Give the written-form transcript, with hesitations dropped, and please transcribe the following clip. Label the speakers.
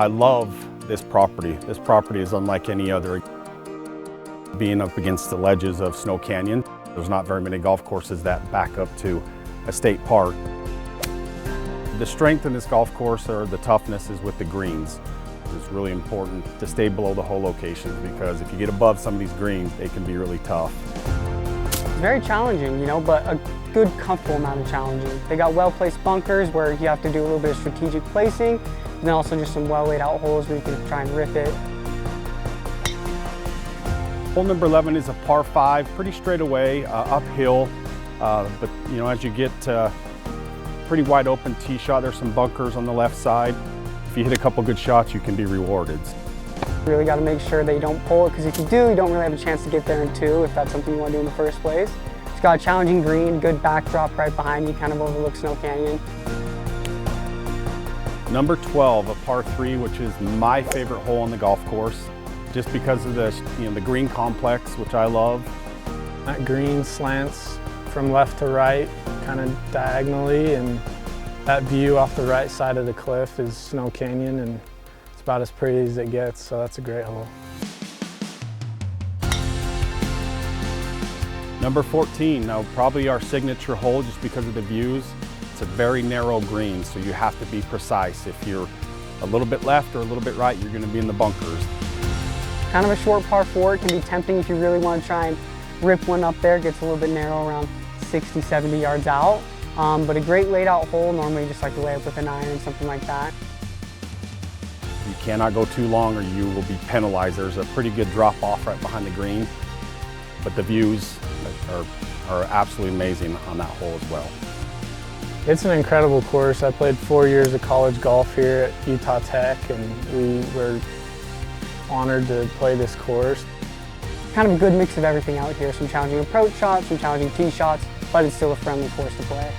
Speaker 1: I love this property. This property is unlike any other. Being up against the ledges of Snow Canyon, there's not very many golf courses that back up to a state park. The strength in this golf course, or the toughness, is with the greens. It's really important to stay below the hole locations, because if you get above some of these greens, they can be really tough.
Speaker 2: It's very challenging, but a good, comfortable amount of challenging. They got well-placed bunkers where you have to do a little bit of strategic placing, and then also just some well-laid-out holes where you can try and rip it.
Speaker 1: Hole number 11 is a par 5, pretty straight away, uphill, but as you get pretty wide open tee shot, there's some bunkers on the left side. If you hit a couple good shots, you can be rewarded.
Speaker 2: You really got to make sure that you don't pull it, because if you do, you don't really have a chance to get there in 2 if that's something you want to do in the first place. It's got a challenging green, good backdrop right behind you, kind of overlooks Snow Canyon.
Speaker 1: Number 12, a par 3, which is my favorite hole on the golf course, just because of the green complex, which I love.
Speaker 3: That green slants from left to right, kind of diagonally, and that view off the right side of the cliff is Snow Canyon, and it's about as pretty as it gets, so that's a great hole.
Speaker 1: Number 14, now probably our signature hole just because of the views. It's a very narrow green, so you have to be precise. If you're a little bit left or a little bit right, you're going to be in the bunkers.
Speaker 2: Kind of a short par 4. It can be tempting if you really want to try and rip one up there. It gets a little bit narrow, around 60, 70 yards out. But a great laid out hole. Normally you just like to lay up with an iron, something like that.
Speaker 1: You cannot go too long or you will be penalized. There's a pretty good drop off right behind the green, but the views are absolutely amazing on that hole as well.
Speaker 3: It's an incredible course. I played 4 years of college golf here at Utah Tech, and we were honored to play this course.
Speaker 2: Kind of a good mix of everything out here. Some challenging approach shots, some challenging tee shots, but it's still a friendly course to play.